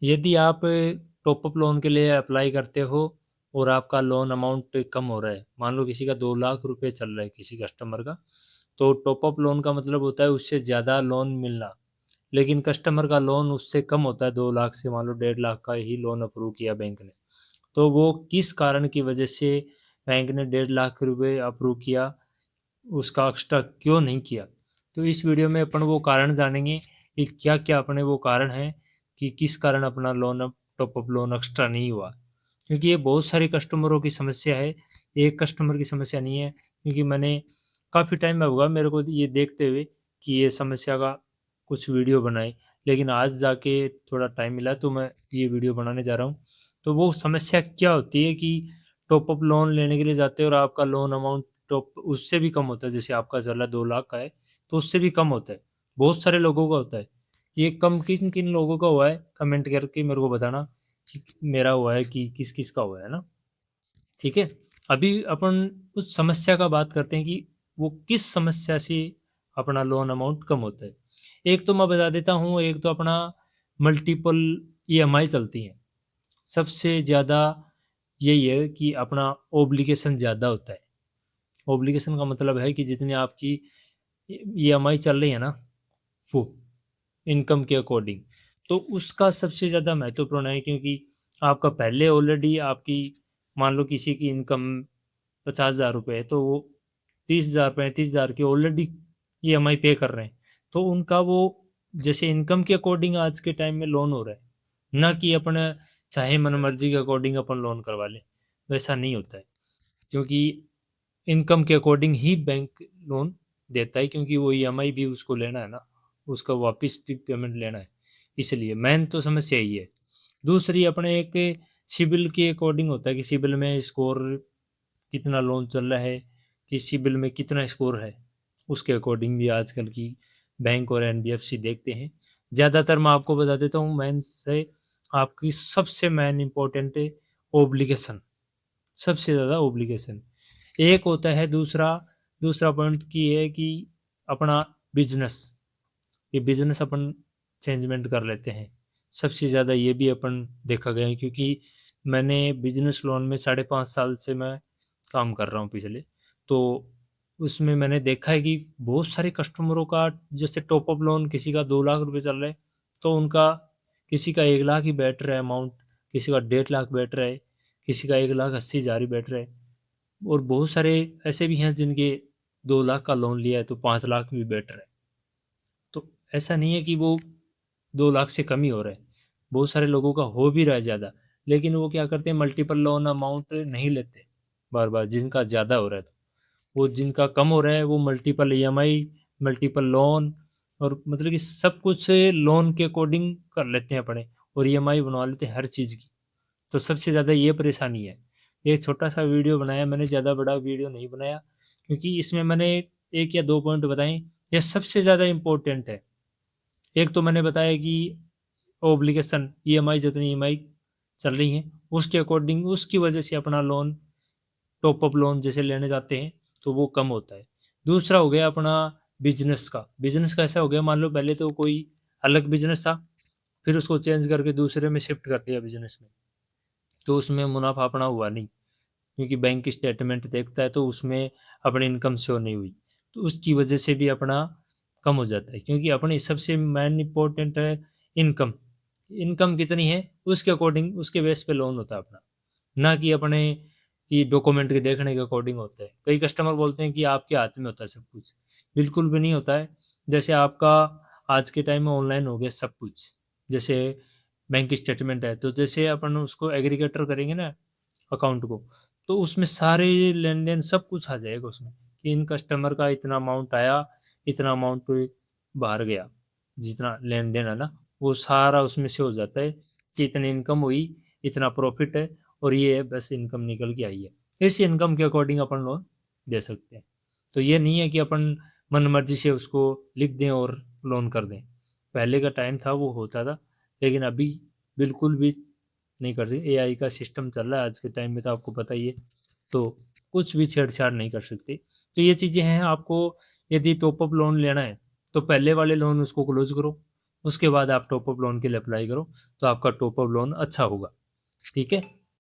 यदि आप top up loan के लिए अप्लाई करते हो और आपका लोन अमाउंट कम हो रहा है, मान लो किसी का 2 लाख रुपए चल रहा है किसी कस्टमर का, तो टॉप अप लोन का मतलब होता है उससे ज़्यादा लोन मिलना। लेकिन कस्टमर का लोन उससे कम होता है, 2 लाख से मान लो 1.5 लाख का ही लोन अप्रूव किया बैंक ने, तो वो किस कारण की वजह से बैंक ने 1.5 लाख रुपए अप्रूव किया, उसका एक्स्ट्रा क्यों नहीं किया। तो इस वीडियो में अपन वो कारण जानेंगे कि क्या क्या अपने वो कारण है कि किस कारण अपना loan top up loan extra नहीं हुआ। क्योंकि ये बहुत सारे कस्टमरों की समस्या है, एक कस्टमर की समस्या नहीं है। क्योंकि मैंने काफ़ी टाइम में होगा मेरे को ये देखते हुए कि ये समस्या का कुछ वीडियो बनाए, लेकिन आज जाके थोड़ा टाइम मिला तो मैं ये वीडियो बनाने जा रहा हूँ। तो वो समस्या क्या होती है कि टॉप अप लोन लेने के लिए जाते हो और आपका लोन अमाउंट टॉप उससे भी कम होता है। जैसे आपका चला 2 लाख का है तो उससे भी कम होता है, बहुत सारे लोगों का होता है। ये कम किन किन लोगों का हुआ है कमेंट करके मेरे को बताना कि मेरा हुआ है कि किस किस का हुआ है ना। ठीक है, अभी अपन उस समस्या का बात करते हैं कि वो किस समस्या से अपना लोन अमाउंट कम होता है। एक तो मैं बता देता हूँ, एक तो अपना मल्टीपल ईएमआई चलती है। सबसे ज़्यादा यही है कि अपना ओब्लिगेशन ज़्यादा होता है। ओब्लिगेशन का मतलब है कि जितनी आपकी ईएमआई चल रही है ना, वो इनकम के अकॉर्डिंग, तो उसका सबसे ज़्यादा महत्वपूर्ण है। क्योंकि आपका पहले ऑलरेडी आपकी मान लो किसी की इनकम 50,000 रुपये है तो वो 30,000 35,000 की ऑलरेडी ईएमआई पे कर रहे हैं। तो उनका वो जैसे इनकम के अकॉर्डिंग आज के टाइम में लोन हो रहा है, ना कि अपने चाहे मन मर्जी के अकॉर्डिंग अपन लोन करवा लें, वैसा नहीं होता है। क्योंकि इनकम के अकॉर्डिंग ही बैंक लोन देता है, क्योंकि वो ईएमआई भी उसको लेना है ना, उसका वापस भी पेमेंट लेना है। इसलिए मेन तो समस्या यही है। दूसरी अपने एक सिबिल के अकॉर्डिंग होता है कि सिबिल में स्कोर कितना लोन चल रहा है, कि सिबिल में कितना स्कोर है, उसके अकॉर्डिंग भी आजकल की बैंक और एनबीएफसी देखते हैं। ज़्यादातर मैं आपको बता देता हूँ, मेन से आपकी सबसे मेन इम्पोर्टेंट है ओब्लिगेशन, सबसे ज़्यादा ओब्लिगेशन। एक होता है दूसरा, दूसरा पॉइंट की है कि अपना बिजनेस, ये बिजनेस अपन चेंजमेंट कर लेते हैं। सबसे ज़्यादा ये भी अपन देखा गया है, क्योंकि मैंने बिजनेस लोन में 5.5 साल से मैं काम कर रहा हूँ पिछले। तो उसमें मैंने देखा है कि बहुत सारे कस्टमरों का जैसे टॉप अप लोन किसी का 2 लाख रुपए चल रहा है, तो उनका किसी का 1 लाख ही बैठ रहा है अमाउंट, किसी का 1.5 लाख बैठ रहा है, किसी का 1,80,000 ही बैठ रहा है। और बहुत सारे ऐसे भी हैं जिनके 2 लाख का लोन लिया है तो 5 लाख भी बैठ रहा है। तो ऐसा नहीं है कि वो 2 लाख से कम ही हो रहा है, बहुत सारे लोगों का हो भी रहा है ज़्यादा। लेकिन वो क्या करते हैं, मल्टीपल लोन अमाउंट नहीं लेते बार बार, जिनका ज़्यादा हो रहा है। तो वो जिनका कम हो रहा है वो मल्टीपल ईएमआई, मल्टीपल लोन, और मतलब कि सब कुछ लोन के अकॉर्डिंग कर लेते हैं अपने, और ईएमआई बनवा लेते हैं हर चीज़ की। तो सबसे ज़्यादा ये परेशानी है। एक छोटा सा वीडियो बनाया मैंने, ज़्यादा बड़ा वीडियो नहीं बनाया, क्योंकि इसमें मैंने एक या दो पॉइंट बताए, ये सबसे ज़्यादा इम्पोर्टेंट है। एक तो मैंने बताया कि ओब्लिगेशन ईएमआई, जितनी ईएमआई चल रही है उसके अकॉर्डिंग उसकी वजह से अपना लोन टॉप अप लोन जैसे लेने जाते हैं तो वो कम होता है। दूसरा हो गया अपना बिजनेस का। बिजनेस का ऐसा हो गया, मान लो पहले तो कोई अलग बिजनेस था, फिर उसको चेंज करके दूसरे में शिफ्ट कर दिया बिजनेस में, तो उसमें मुनाफा अपना हुआ नहीं, क्योंकि बैंक स्टेटमेंट देखता है तो उसमें अपनी इनकम शो नहीं हुई, तो उसकी वजह से भी अपना कम हो जाता है। क्योंकि अपनी सबसे मेन इंपॉर्टेंट है इनकम, इनकम कितनी है उसके अकॉर्डिंग उसके बेस पे लोन होता है अपना, ना कि अपने कि डॉक्यूमेंट के देखने के अकॉर्डिंग होता है। कई कस्टमर बोलते हैं कि आपके हाथ में होता है सब कुछ, बिल्कुल भी नहीं होता है। जैसे आपका आज के टाइम में ऑनलाइन हो गया सब कुछ, जैसे बैंक स्टेटमेंट है, तो जैसे अपन उसको एग्रीगेटर करेंगे ना अकाउंट को, तो उसमें सारे लेन देन सब कुछ आ जाएगा उसमें, कि इन कस्टमर का इतना अमाउंट आया, इतना अमाउंट बाहर गया, जितना लेन देन है ना वो सारा उसमें से हो जाता है, कि इतनी इनकम हुई, इतना प्रॉफिट है, और ये बस इनकम निकल के आई है। इस इनकम के अकॉर्डिंग अपन लोन दे सकते हैं। तो ये नहीं है कि अपन मन मर्जी से उसको लिख दें और लोन कर दें। पहले का टाइम था वो होता था, लेकिन अभी बिल्कुल भी नहीं करते। एआई का सिस्टम चल रहा है आज के टाइम में, तो आपको पता ही है, तो कुछ भी छेड़छाड़ नहीं कर सकते। तो ये चीज़ें हैं। आपको यदि टॉप अप लोन लेना है तो पहले वाले लोन उसको क्लोज करो, उसके बाद आप टॉप अप लोन के लिए अप्लाई करो, तो आपका टॉप अप लोन अच्छा होगा। ठीक है।